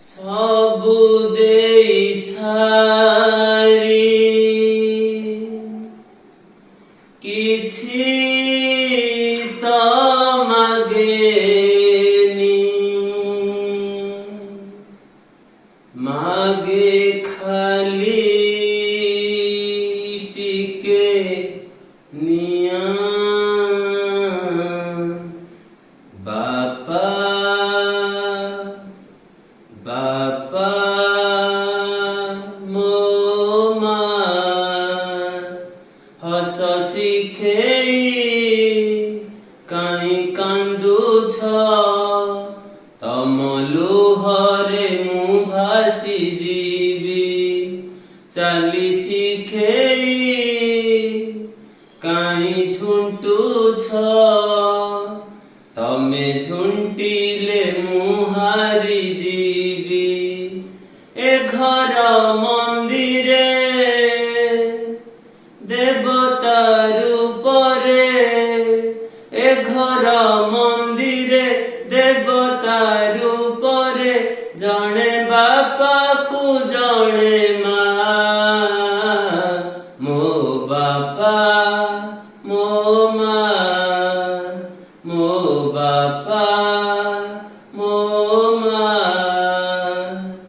ସବୁ ଦେଇ ସାରି କିଛି ତ ମାଗେନି, ମାଗେ ଖାଲି ଟିକେ ନିଅ ବାପା ବାପା ମୋ ମା ହସ ଶିଖେଇ କାହିଁ କାନ୍ଦୁଛ, ତମ ଲୁହରେ ମୁଁ ଭାସି ଯିବି। ଚାଲି ଶିଖେଇ କାହିଁ ଝୁଣ୍ଟୁଛ, ତମେ ଝୁଣ୍ଟିଲେ ମୁଁ ହାରି ଯିବି। ଏ ଘର ମନ୍ଦିରେ ଦେବତା ରୂପରେ, ଏ ଘର ମନ୍ଦିରେ ଦେବତା ରୂପରେ, ଜଣେ ବାପାକୁ ଜଣେ ମା। ମୋ ବାପା ମୋ ମା।